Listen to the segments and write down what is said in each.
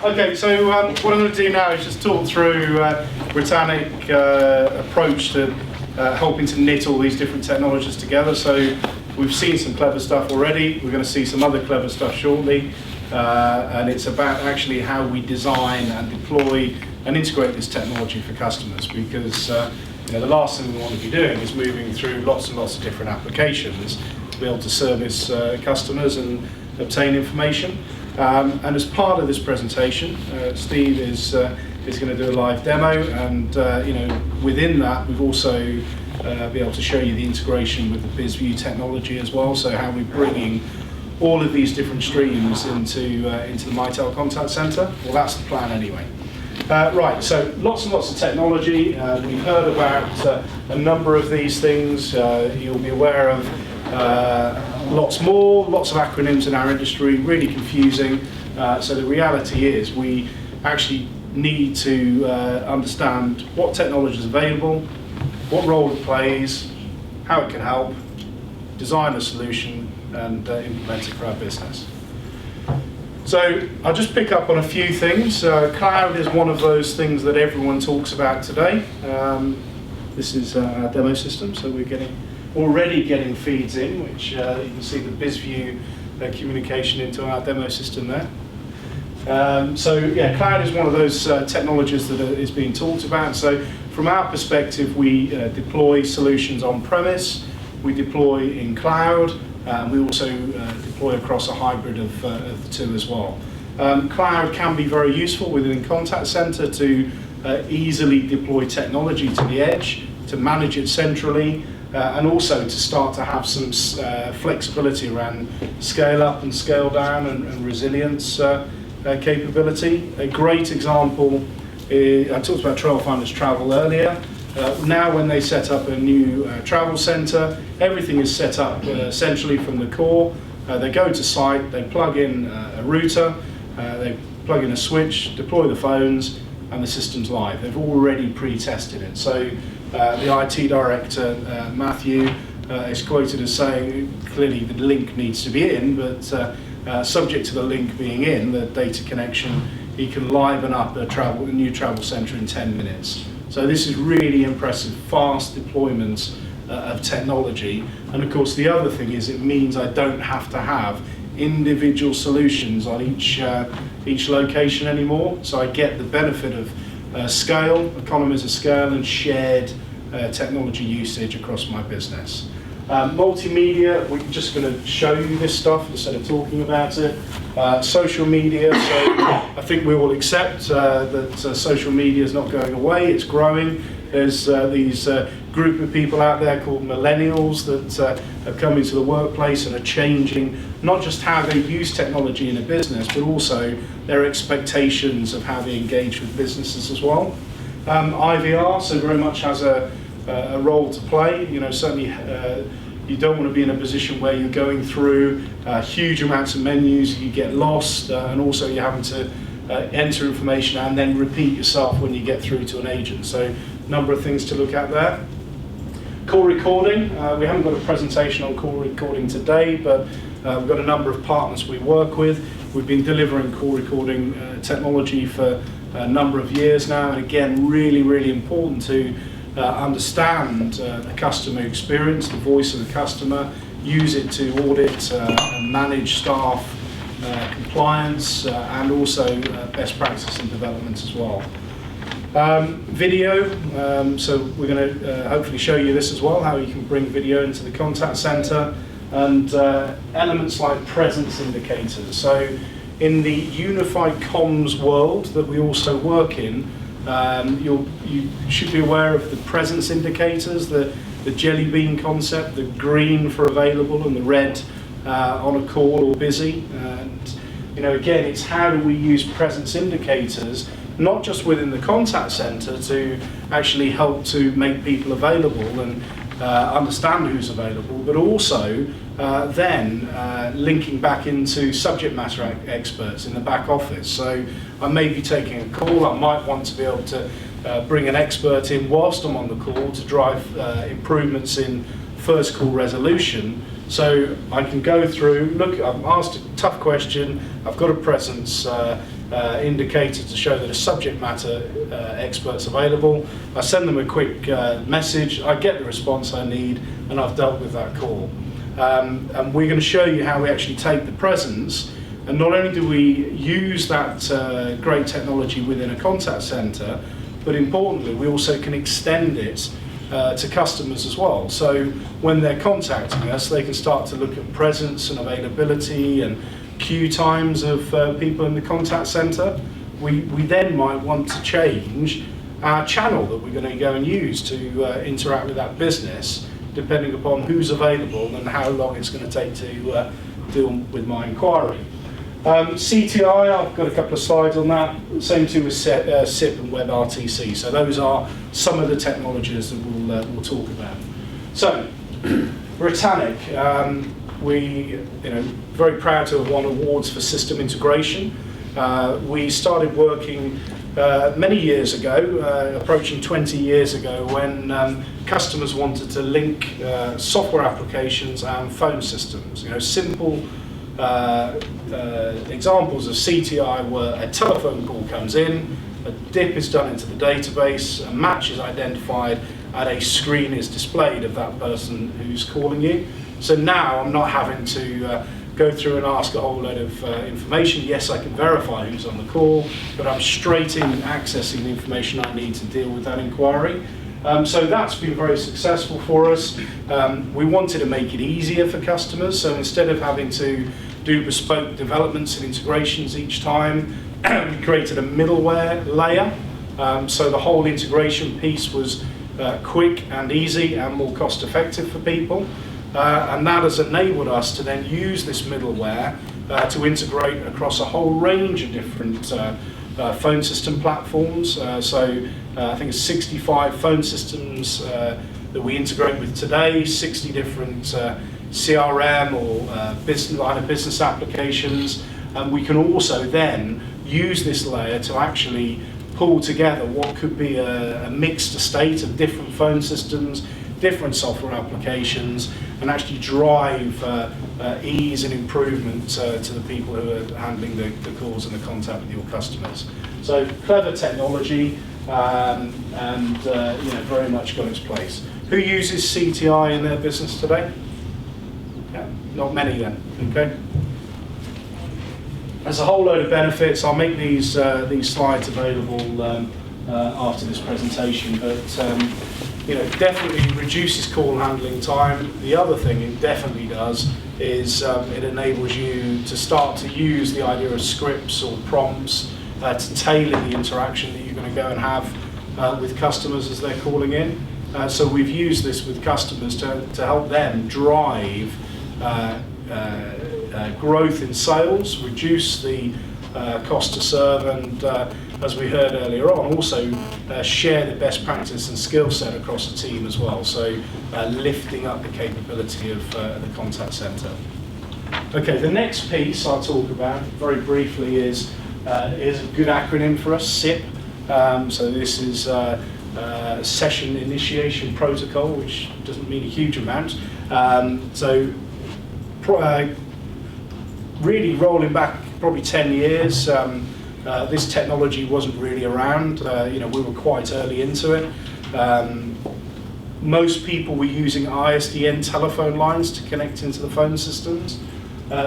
Okay, so what I'm going to do now is just talk through Britannic approach to helping to knit all these different technologies together. So we've seen some clever stuff already. We're going to see some other clever stuff shortly, and it's about actually how we design and deploy and integrate this technology for customers. Because the last thing we want to be doing is moving through lots and lots of different applications to be able to service customers and obtain information. And as part of this presentation, Steve is going to do a live demo, and within that we've also be able to show you the integration with the BizView technology as well. So how we're bringing all of these different streams into the Mitel contact center. Well, that's the plan anyway. Right, so lots and lots of technology. We've heard about a number of these things. You'll be aware of lots more, lots of acronyms in our industry, really confusing. So the reality is we actually need to understand what technology is available, what role it plays, how it can help, design a solution, and implement it for our business. So I'll just pick up on a few things. Cloud is one of those things that everyone talks about today. This is our demo system, so we're already getting feeds in, which you can see the BizView communication into our demo system there. So yeah, cloud is one of those technologies that is being talked about. So from our perspective, we deploy solutions on premise, we deploy in cloud, we also deploy across a hybrid of the two as well. Cloud can be very useful within contact center to easily deploy technology to the edge, to manage it centrally, and also to start to have some flexibility around scale up and scale down and resilience capability. A great example is, I talked about Trailfinders Travel earlier. Now when they set up a new travel center, everything is set up centrally from the core. They go to site, they plug in a router, they plug in a switch, deploy the phones, and the system's live. They've already pre-tested it. So the IT director, Matthew, is quoted as saying, clearly the link needs to be in, but subject to the link being in, the data connection, he can liven up a new travel center in 10 minutes. So this is really impressive, fast deployments of technology. And of course the other thing is it means I don't have to have individual solutions on each location anymore. So I get the benefit of scale, economies of scale, and shared technology usage across my business. Multimedia, we're just going to show you this stuff instead of talking about it. Social media, so I think we all accept that social media is not going away, it's growing. There's these group of people out there called millennials that have come into the workplace and are changing not just how they use technology in a business, but also their expectations of how they engage with businesses as well. IVR, so very much has a role to play. Certainly you don't want to be in a position where you're going through huge amounts of menus, you get lost, and also you're having to enter information and then repeat yourself when you get through to an agent. So a number of things to look at there. Call recording, we haven't got a presentation on call recording today, but we've got a number of partners we work with. We've been delivering call recording technology for a number of years now, and again, really, really important to understand the customer experience, the voice of the customer, use it to audit and manage staff compliance, and also best practice and development as well. Video, so we're going to hopefully show you this as well, how you can bring video into the contact center, and elements like presence indicators. So in the unified comms world that we also work in, you should be aware of the presence indicators, the jelly bean concept, the green for available and the red on a call or busy. And again, it's how do we use presence indicators, not just within the contact center to actually help to make people available and understand who's available, but also then linking back into subject matter experts in the back office. So I may be taking a call, I might want to be able to bring an expert in whilst I'm on the call to drive improvements in first call resolution, So I can go through, look, I've asked a tough question, I've got a presence indicator to show that a subject matter expert's available. I send them a quick message, I get the response I need, and I've dealt with that call. And we're going to show you how we actually take the presence, and not only do we use that great technology within a contact center, but importantly we also can extend it to customers as well. So when they're contacting us, they can start to look at presence and availability and queue times of people in the contact center. We then might want to change our channel that we're going to go and use to interact with that business, depending upon who's available and how long it's going to take to deal with my inquiry. CTI, I've got a couple of slides on that. Same too with SIP and WebRTC. So those are some of the technologies that we'll talk about. So, Britannic, we very proud to have won awards for system integration. We started working many years ago, approaching 20 years ago, when customers wanted to link software applications and phone systems. Simple examples of CTI were a telephone call comes in, a dip is done into the database, a match is identified, and a screen is displayed of that person who's calling you. So now I'm not having to go through and ask a whole load of information. Yes, I can verify who's on the call, but I'm straight in accessing the information I need to deal with that inquiry. So that's been very successful for us. We wanted to make it easier for customers, so instead of having to do bespoke developments and integrations each time, we created a middleware layer, so the whole integration piece was quick and easy and more cost effective for people, and that has enabled us to then use this middleware to integrate across a whole range of different phone system platforms. So I think it's 65 phone systems that we integrate with today, 60 different CRM or line of business applications, and we can also then use this layer to actually pull together what could be a mixed estate of different phone systems, different software applications, and actually drive ease and improvement to the people who are handling the calls and the contact with your customers. So clever technology, and very much got its place. Who uses CTI in their business today? Yeah, not many then. Okay. There's a whole load of benefits. I'll make these slides available after this presentation, but definitely reduces call handling time. The other thing it definitely does is it enables you to start to use the idea of scripts or prompts to tailor the interaction that you're going to go and have with customers as they're calling in. So we've used this with customers to help them drive growth in sales, reduce the cost to serve, and as we heard earlier on, also share the best practice and skill set across the team as well. So lifting up the capability of the contact center. Okay, the next piece I'll talk about very briefly is a good acronym for us, SIP. So this is Session Initiation Protocol, which doesn't mean a huge amount. Really rolling back probably 10 years, this technology wasn't really around. We were quite early into it. Most people were using ISDN telephone lines to connect into the phone systems.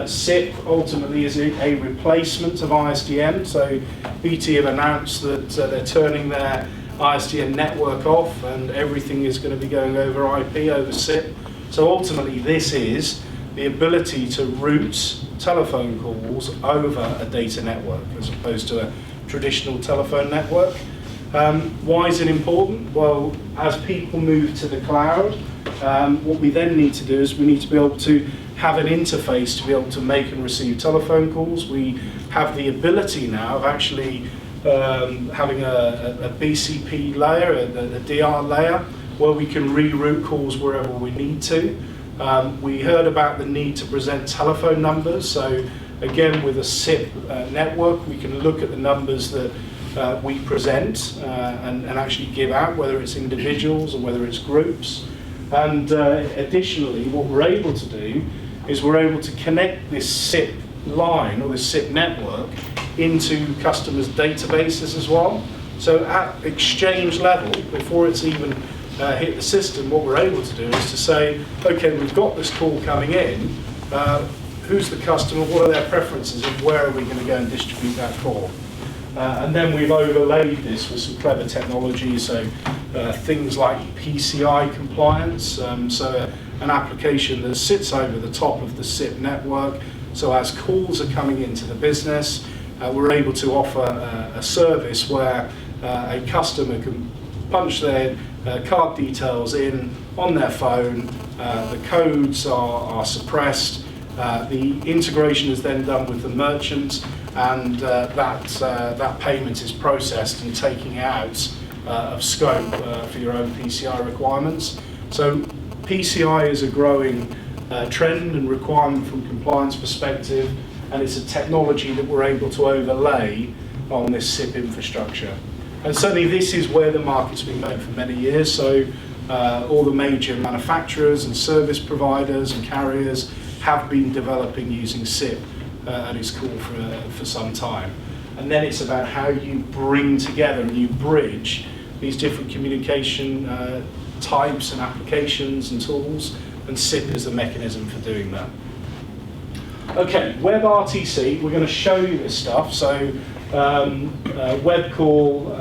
SIP ultimately is a replacement of ISDN. So BT have announced that they're turning their ISDN network off and everything is going to be going over IP, over SIP. So ultimately this is the ability to route telephone calls over a data network as opposed to a traditional telephone network. Why is it important? Well, as people move to the cloud, what we then need to do is we need to be able to have an interface to be able to make and receive telephone calls. We have the ability now of actually having a BCP layer, a DR layer, where we can reroute calls wherever we need to. We heard about the need to present telephone numbers, so again with a SIP network we can look at the numbers that we present and actually give out, whether it's individuals or whether it's groups. And additionally, what we're able to do is we're able to connect this SIP line or this SIP network into customers' databases as well. So at exchange level, before it's even hit the system, what we're able to do is to say, okay, we've got this call coming in, who's the customer, what are their preferences, and where are we going to go and distribute that call? And then we've overlaid this with some clever technology, so things like PCI compliance, so an application that sits over the top of the SIP network, so as calls are coming into the business, we're able to offer a service where a customer can punch their card details in on their phone, the codes are suppressed, the integration is then done with the merchant, and that payment is processed and taking out of scope for your own PCI requirements. So PCI is a growing trend and requirement from a compliance perspective, and it's a technology that we're able to overlay on this SIP infrastructure. And certainly this is where the market's been going for many years, so all the major manufacturers and service providers and carriers have been developing using SIP at its core for some time. And then it's about how you bring together and you bridge these different communication types and applications and tools, and SIP is the mechanism for doing that. Okay, WebRTC, we're going to show you this stuff. So web call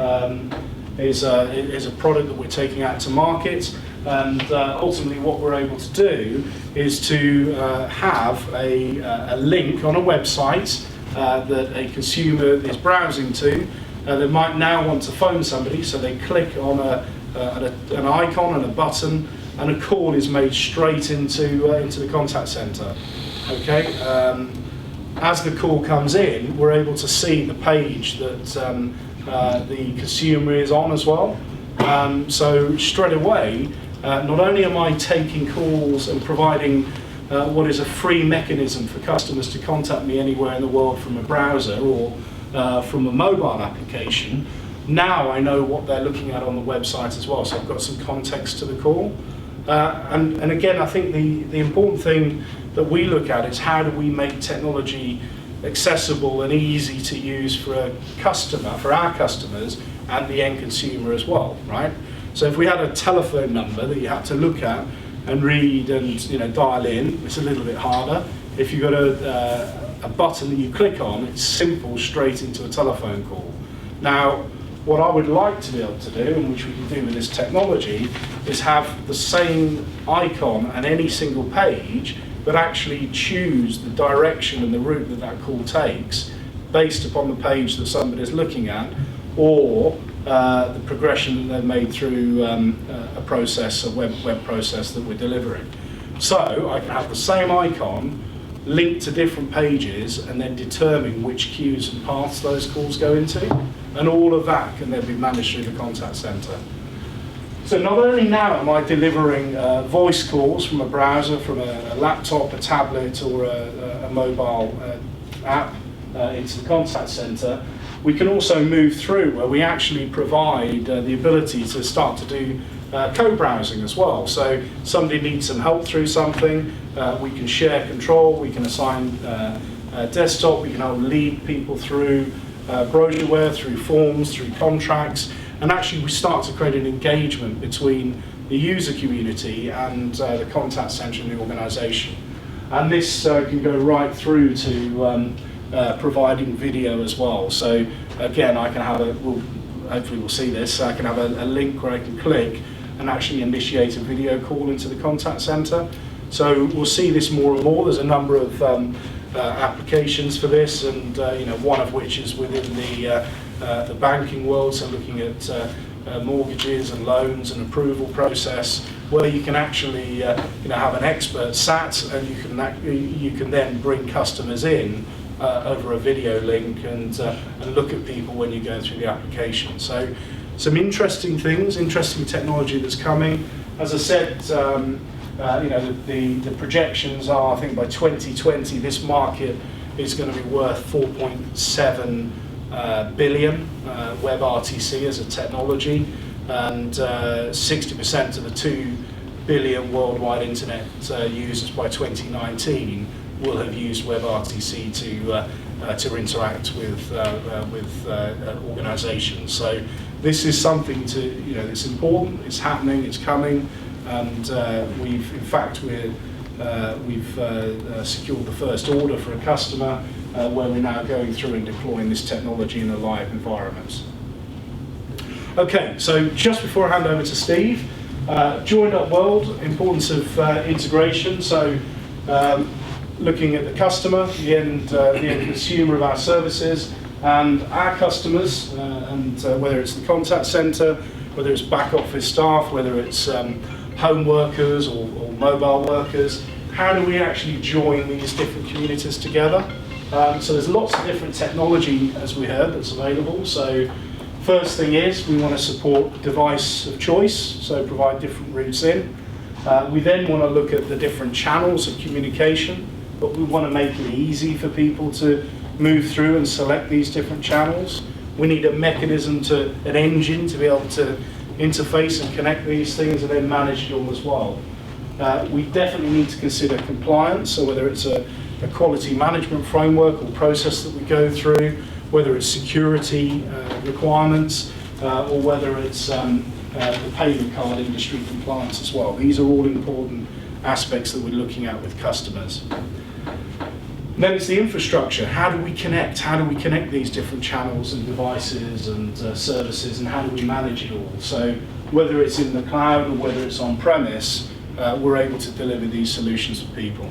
is a product that we're taking out to market, and ultimately what we're able to do is to have a link on a website that a consumer is browsing to. They might now want to phone somebody, so they click on an icon and a button, and a call is made straight into the contact center. Okay. As the call comes in, we're able to see the page that the consumer is on as well. So straight away, not only am I taking calls and providing what is a free mechanism for customers to contact me anywhere in the world from a browser or from a mobile application, now I know what they're looking at on the website as well, so I've got some context to the call. And again, I think the important thing that we look at is how do we make technology accessible and easy to use for a customer, for our customers, and the end consumer as well, right? So if we had a telephone number that you had to look at and read and dial in, it's a little bit harder. If you've got a button that you click on, it's simple, straight into a telephone call. Now, what I would like to be able to do, and which we can do with this technology, is have the same icon on any single page, but actually choose the direction and the route that that call takes based upon the page that somebody is looking at, or the progression that they've made through a process, a web process that we're delivering. So I can have the same icon linked to different pages and then determine which queues and paths those calls go into, and all of that can then be managed through the contact center. So not only now am I delivering voice calls from a browser, from a laptop, a tablet, or a mobile app into the contact center, we can also move through where we actually provide the ability to start to do co-browsing as well. So somebody needs some help through something, we can share control, we can assign desktop, we can help lead people through brochureware, through forms, through contracts, and actually we start to create an engagement between the user community and the contact center and the organization. And this can go right through to providing video as well. So again, I can have hopefully we'll see this, I can have a link where I can click and actually initiate a video call into the contact center. So we'll see this more and more. There's a number of applications for this, and one of which is within the banking world, so looking at mortgages and loans and approval process, where you can actually have an expert sat, and you can then bring customers in over a video link and look at people when you're going through the application. So some interesting things, interesting technology that's coming. As I said, the projections are, I think by 2020 this market is going to be worth 4.7 billion, WebRTC as a technology, and 60% of the $2 billion worldwide internet users by 2019 will have used WebRTC to interact with organisations. So this is something it's important, it's happening, it's coming, and we've secured the first order for a customer where we're now going through and deploying this technology in a live environment. Okay, so just before I hand over to Steve, joined up world, importance of integration. So looking at the customer, the end consumer of our services, and our customers, and whether it's the contact centre, whether it's back office staff, whether it's home workers or mobile workers, how do we actually join these different communities together? So there's lots of different technology, as we heard, that's available. So first thing is we want to support device of choice, so provide different routes in. We then want to look at the different channels of communication, but we want to make it easy for people to move through and select these different channels. We need a mechanism, an engine to be able to interface and connect these things and then manage it all as well. We definitely need to consider compliance, so whether it's a quality management framework or process that we go through, whether it's security requirements, or whether it's the payment card industry compliance as well. These are all important aspects that we're looking at with customers. Then it's the infrastructure. How do we connect? How do we connect these different channels and devices and services, and how do we manage it all? So whether it's in the cloud or whether it's on-premise, we're able to deliver these solutions for people.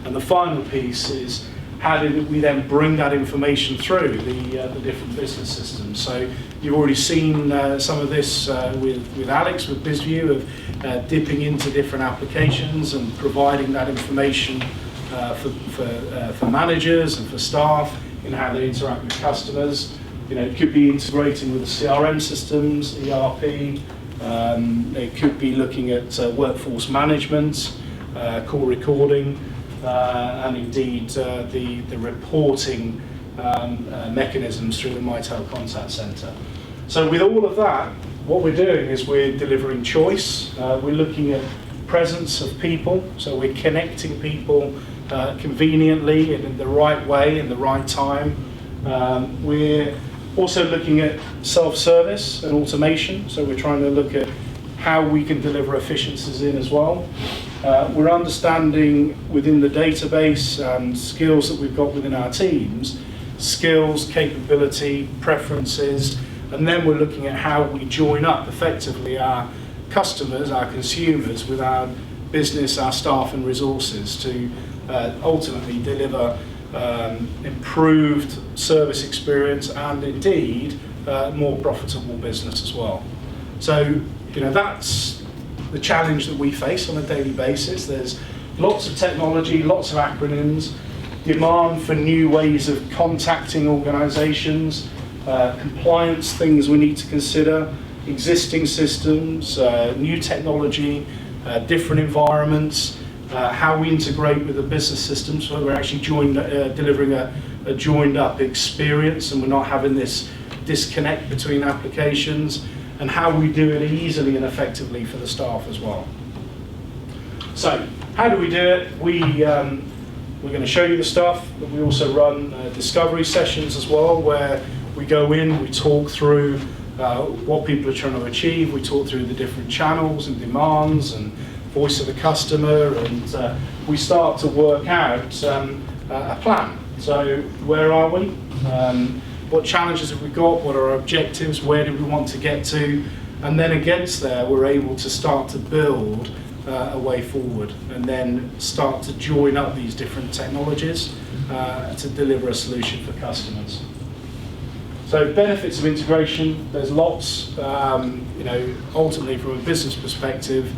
And the final piece is how do we then bring that information through the different business systems. So you've already seen some of this with Alex, with BizView, of dipping into different applications and providing that information for managers and for staff in how they interact with customers. It could be integrating with the CRM systems, ERP. It could be looking at workforce management, call recording, and indeed the reporting mechanisms through the Mitel Contact Centre. So with all of that, what we're doing is we're delivering choice. We're looking at presence of people, so we're connecting people conveniently and in the right way, in the right time. We're also looking at self-service and automation, so we're trying to look at how we can deliver efficiencies in as well. We're understanding within the database and skills that we've got within our teams, skills, capability, preferences, and then we're looking at how we join up effectively our customers, our consumers, with our business, our staff and resources to ultimately deliver improved service experience and indeed more profitable business as well. So that's the challenge that we face on a daily basis. There's lots of technology, lots of acronyms, demand for new ways of contacting organisations, compliance things we need to consider, existing systems, new technology, different environments, how we integrate with the business systems so we're actually delivering a joined up experience and we're not having this disconnect between applications, and how we do it easily and effectively for the staff as well. So how do we do it? We're going to show you the stuff, but we also run discovery sessions as well, where we go in, we talk through what people are trying to achieve, we talk through the different channels and demands and voice of the customer, and we start to work out a plan. So where are we? What challenges have we got? What are our objectives? Where do we want to get to? And then against there, we're able to start to build a way forward and then start to join up these different technologies to deliver a solution for customers. So benefits of integration, there's lots. Ultimately from a business perspective,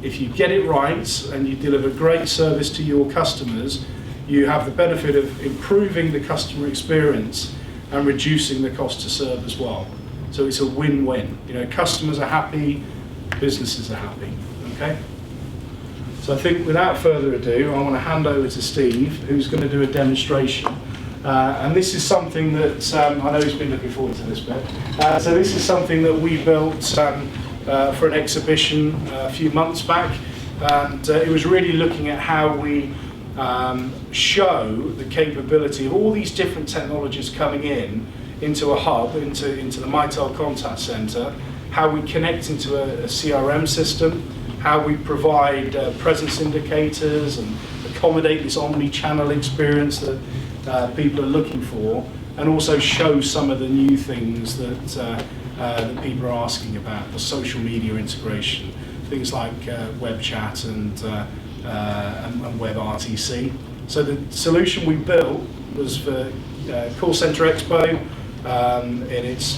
if you get it right and you deliver great service to your customers, you have the benefit of improving the customer experience and reducing the cost to serve as well. So it's a win-win. Customers are happy, businesses are happy. Okay? So I think without further ado, I want to hand over to Steve, who's going to do a demonstration. And this is something that I know he's been looking forward to this bit. So this is something that we built for an exhibition a few months back, and it was really looking at how we show the capability of all these different technologies coming into a hub, into the Mitel contact center, how we connect into a CRM system, how we provide presence indicators and accommodate this omni-channel experience that people are looking for, and also show some of the new things that people are asking about, the social media integration, things like web chat and WebRTC. So the solution we built was for Call Center Expo, and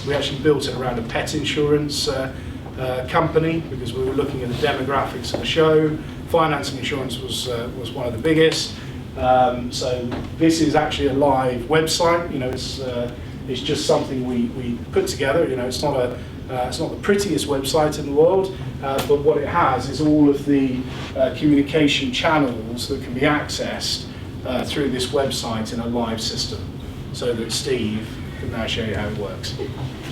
we actually built it around a pet insurance company, because we were looking at the demographics of the show. Financing insurance was one of the biggest. So this is actually a live website. It's just something we put together. It's not the prettiest website in the world, but what it has is all of the communication channels that can be accessed through this website in a live system, so that Steve can now show you how it works.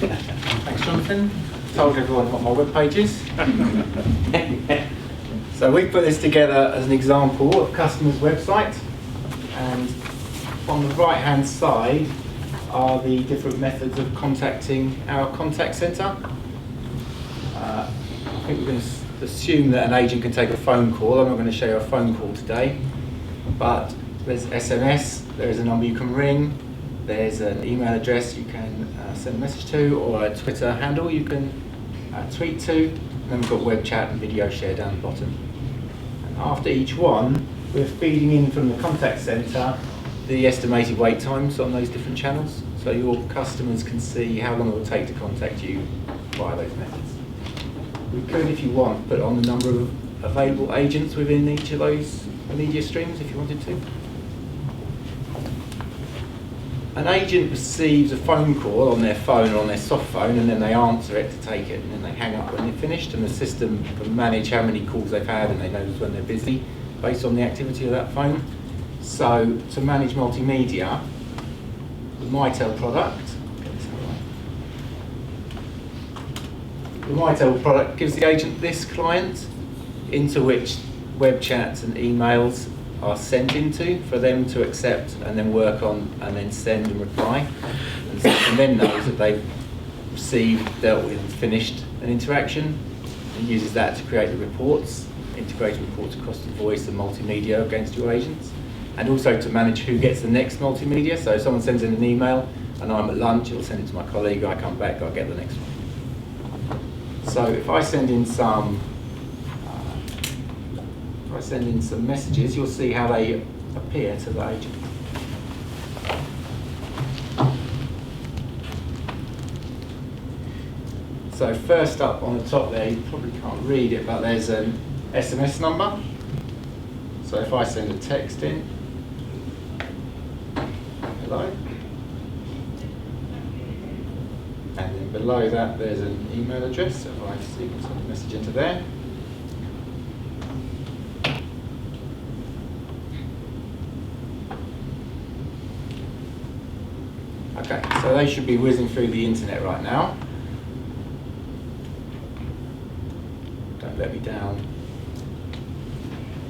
Thanks, Jonathan. Told everyone what my web page is. So we put this together as an example of a customer's website, and on the right hand side are the different methods of contacting our contact centre. I think we're going to assume that an agent can take a phone call. I'm not going to show you a phone call today, but there's SMS, there's a number you can ring, there's an email address you can send a message to, or a Twitter handle you can tweet to, and then we've got web chat and video share down the bottom. And after each one, we're feeding in from the contact centre the estimated wait times on those different channels, so your customers can see how long it will take to contact you via those methods. We could, if you want, put on the number of available agents within each of those media streams if you wanted to. An agent receives a phone call on their phone or on their soft phone, and then they answer it to take it, and then they hang up when they're finished, and the system can manage how many calls they've had, and they know when they're busy based on the activity of that phone. So to manage multimedia, the Mitel product gives the agent this client into which web chats and emails are sent into for them to accept and then work on and then send and reply, and then knows that they've received, dealt with and finished an interaction, and uses that to create the reports, integrated reports across the voice and multimedia against your agents, and also to manage who gets the next multimedia. So if someone sends in an email and I'm at lunch, it'll send it to my colleague, I come back, I'll get the next one. So if I send in some messages, you'll see how they appear to the agent. So first up on the top there, you probably can't read it, but there's an SMS number. So if I send a text in, hello, and then below that there's an email address, so if I send a message into there. Okay, so they should be whizzing through the internet right now. Don't let me down.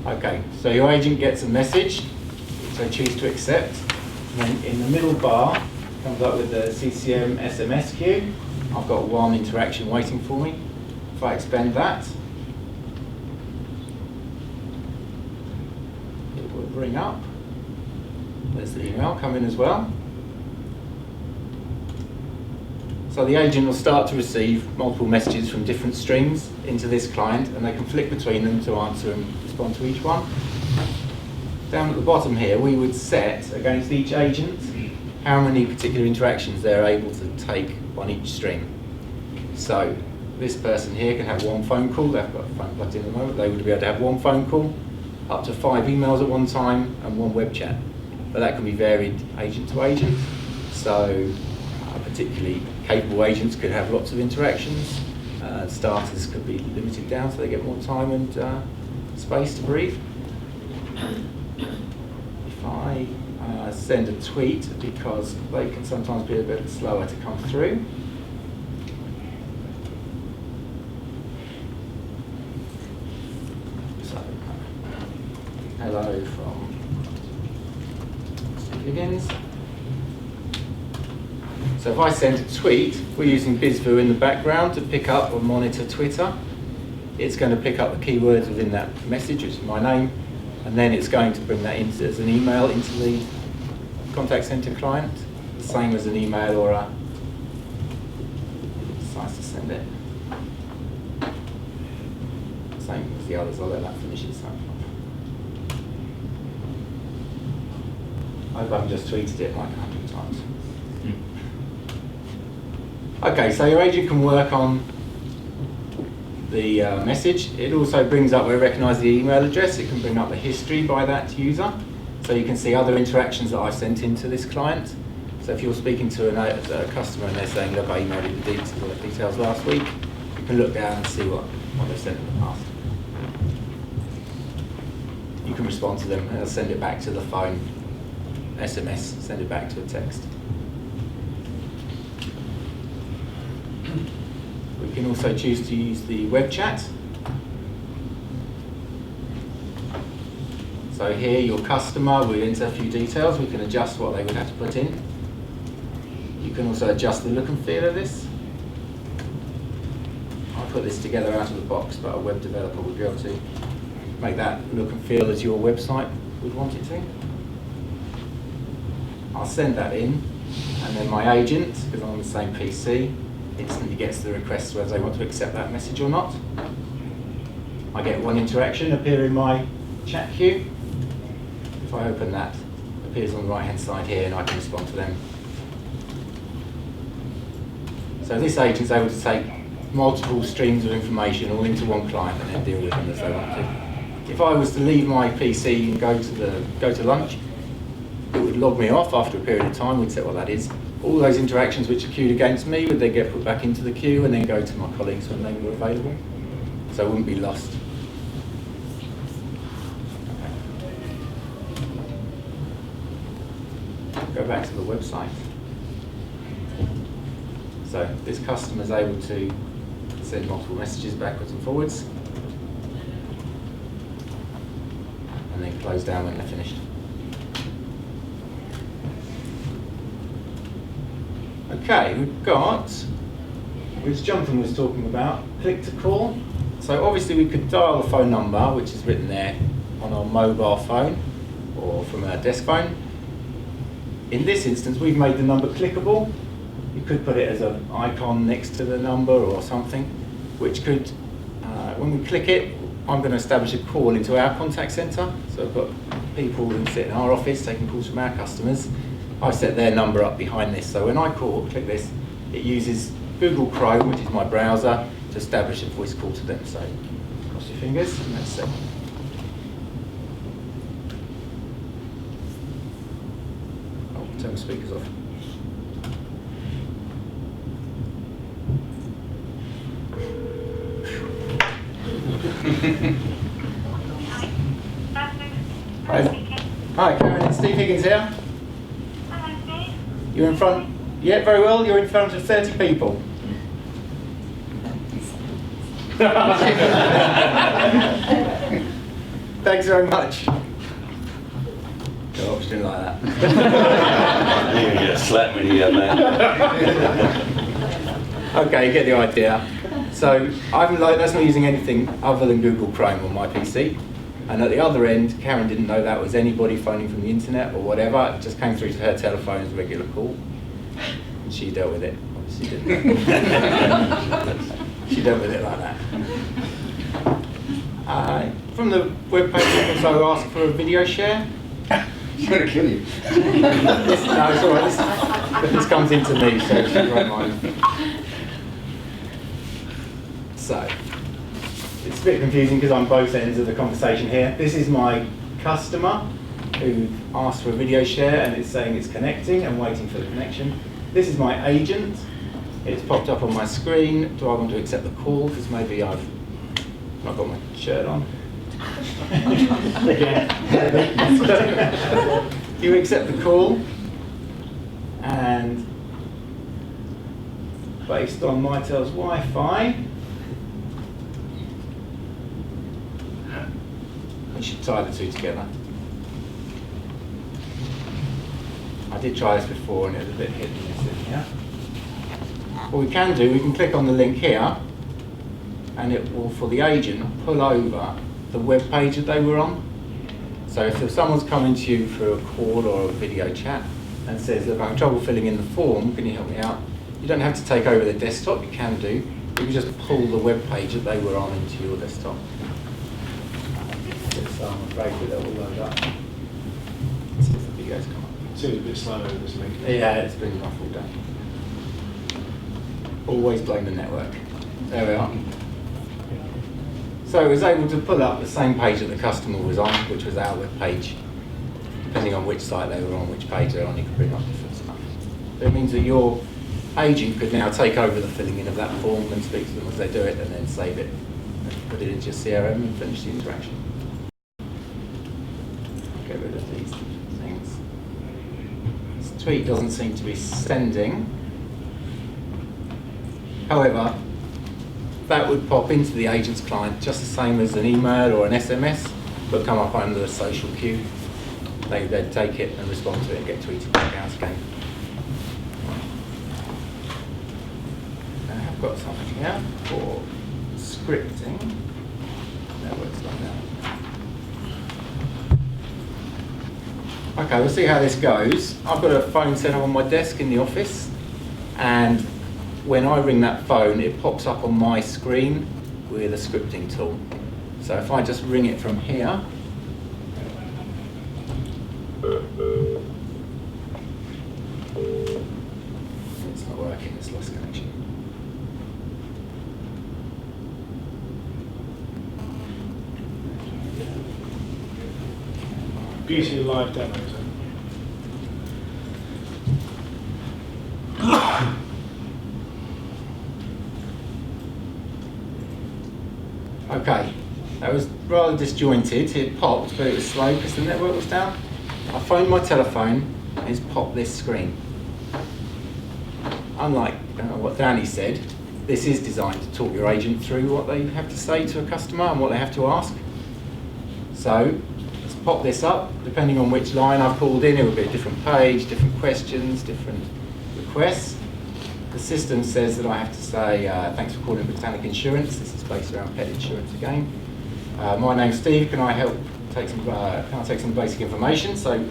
Okay, so your agent gets a message, which they choose to accept. And then in the middle bar, comes up with the CCM SMS queue. I've got one interaction waiting for me. If I expand that, it will bring up. There's the email come in as well. So the agent will start to receive multiple messages from different streams into this client, and they can flick between them to answer and respond to each one. Down at the bottom here, we would set against each agent how many particular interactions they're able to take on each stream. So this person here can have one phone call, they've got a phone plugged in at the moment, they would be able to have one phone call, up to 5 emails at one time, and one web chat. But that can be varied agent to agent. So particularly capable agents could have lots of interactions. Starters could be limited down so they get more time and space to breathe. If I send a tweet, because they can sometimes be a bit slower to come through. begins. So if I send a tweet, we're using BizView in the background to pick up or monitor Twitter. It's going to pick up the keywords within that message, which is my name, and then it's going to bring that into as an email into the contact center client, the same as an email or a decides to send it. Same as the others. I'll let that finish itself. I hope I haven't just tweeted it like 100 times. Okay, so your agent can work on the message. It also brings up, we recognise the email address, it can bring up the history by that user. So you can see other interactions that I've sent into this client. So if you're speaking to a customer and they're saying, look, I emailed you the details last week, you can look down and see what they've sent in the past. You can respond to them and send it back to the phone, SMS, send it back to a text. We can also choose to use the web chat. So here your customer will enter a few details. We can adjust what they would have to put in. You can also adjust the look and feel of this. I put this together out of the box, but a web developer would be able to make that look and feel as your website would want it to. I'll send that in, and then my agent, because I'm on the same PC, instantly gets the request whether they want to accept that message or not. I get one interaction appear in my chat queue. If I open that, it appears on the right hand side here and I can respond to them. So this agent is able to take multiple streams of information all into one client and then deal with them as they want to. If I was to leave my PC and go to lunch, it would log me off after a period of time. We'd set what that is. All those interactions which are queued against me would then get put back into the queue and then go to my colleagues when they were available. So I wouldn't be lost. Go back to the website. So this customer is able to send multiple messages backwards and forwards and then close down when they're finished. Okay, we've got, which Jonathan was talking about, click to call. So obviously we could dial the phone number, which is written there on our mobile phone or from our desk phone. In this instance, we've made the number clickable. You could put it as an icon next to the number or something, which could, when we click it, I'm going to establish a call into our contact center. So I've got people who sit in our office taking calls from our customers. I've set their number up behind this, so when I click this, it uses Google Chrome, which is my browser, to establish a voice call to them. So cross your fingers and that's it. Oh, turn the speakers off. Hi, Karen, it's Steve Higgins here. You're in front, yeah, very well, you're in front of 30 people. Thanks very much. Oh, didn't like that. You get slapped when you get that. Okay, you get the idea. So that's not using anything other than Google Chrome on my PC. And at the other end, Karen didn't know that was anybody phoning from the internet or whatever. It just came through to her telephone as a regular call. And she dealt with it. Obviously didn't. She dealt with it like that. From the web page, you can also ask for a video share. She's going to kill you. No, it's all right. This comes into me, so she won't mind. So, it's a bit confusing because I'm both ends of the conversation here. This is my customer who asked for a video share and it's saying it's connecting and waiting for the connection. This is my agent. It's popped up on my screen. Do I want to accept the call? Because maybe I've not got my shirt on. You accept the call, and based on Mitel's Wi-Fi, we should tie the two together. I did try this before and it was a bit hit and miss in here. What we can do, we can click on the link here and it will, for the agent, pull over the web page that they were on. So if someone's coming to you for a call or a video chat and says, look, I'm having trouble filling in the form, can you help me out? You don't have to take over the desktop, you can do. You can just pull the web page that they were on into your desktop. So I'm afraid that it will load up. Let's see if the videos come up. Seems a bit slow over this link. Yeah, it's been rough all day. Always blame the network. There we are. So it was able to pull up the same page that the customer was on, which was our web page. Depending on which site they were on, which page they're on, you could bring up different stuff. So it means that your agent could now take over the filling in of that form and speak to them as they do it, and then save it, and put it into your CRM and finish the interaction. Get rid of these things. This tweet doesn't seem to be sending. However, that would pop into the agent's client just the same as an email or an SMS, but come up under the social queue. They'd take it and respond to it and get tweeted back out again. I've got something here for scripting. That works like that. Okay, we'll see how this goes. I've got a phone set up on my desk in the office, and when I ring that phone, it pops up on my screen with a scripting tool. So if I just ring it from here, it's not working, it's lost connection. Beauty of live demos. Okay, that was rather disjointed. It popped, but it was slow because the network was down. I phoned my telephone and it's popped this screen. Unlike what Danny said, this is designed to talk your agent through what they have to say to a customer and what they have to ask. So let's pop this up. Depending on which line I've pulled in, it will be a different page, different questions, different requests. The system says that I have to say, thanks for calling Britannic Insurance. This is based around pet insurance again. My name's Steve. Can I help take some? Can I take some basic information? So,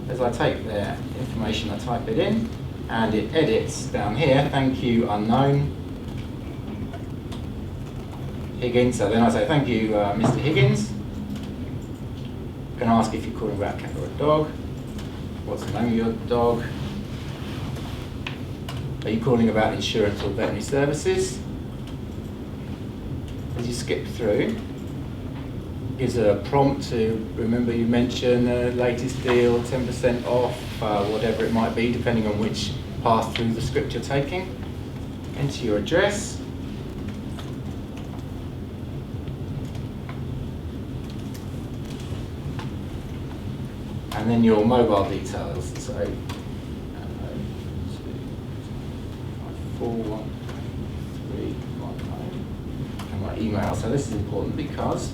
as I take their information, I type it in, and it edits down here. Thank you, unknown Higgins. So then I say, thank you, Mr. Higgins. Can I ask if you're calling about a cat or a dog? What's the name of your dog? Are you calling about insurance or veterinary services? As you skip through, gives a prompt to remember you mentioned the latest deal, 10% off, whatever it might be, depending on which path through the script you're taking. Enter your address. And then your mobile details. So 41319 and my email. So this is important because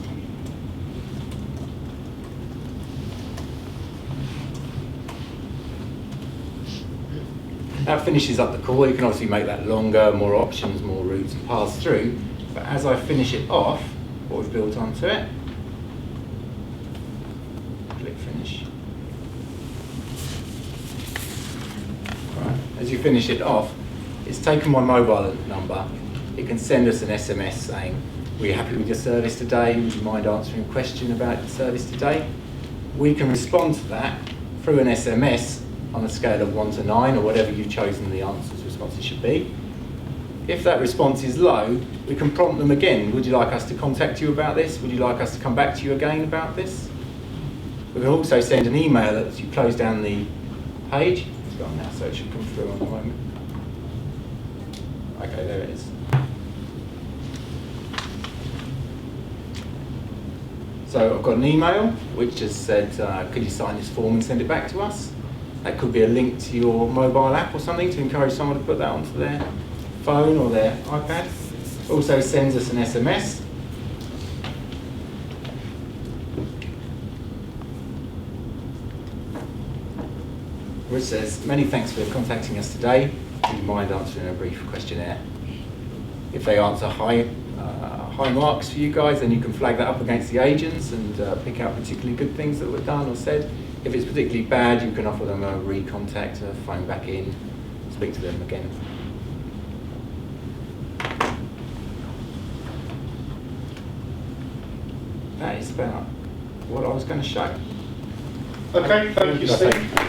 that finishes up the call. You can obviously make that longer, more options, more routes and paths through. But as I finish it off, what we've built onto it, click finish. Right. As you finish it off, it's taken my mobile number. It can send us an SMS saying, "Were you happy with your service today? Would you mind answering a question about your service today?" We can respond to that through an SMS on a scale of 1 to 9, or whatever you've chosen the responses should be. If that response is low, we can prompt them again. Would you like us to contact you about this? Would you like us to come back to you again about this? We can also send an email as you close down the page. It's gone now, so it should come through on the moment. Okay, there it is. So I've got an email which has said, could you sign this form and send it back to us? That could be a link to your mobile app or something to encourage someone to put that onto their phone or their iPad. Also sends us an SMS. which says, many thanks for contacting us today. Do you mind answering a brief questionnaire? If they answer high marks for you guys, then you can flag that up against the agents and pick out particularly good things that were done or said. If it's particularly bad, you can offer them a recontact, a phone back in, speak to them again. That is about what I was going to show. Okay, thank you, Steve.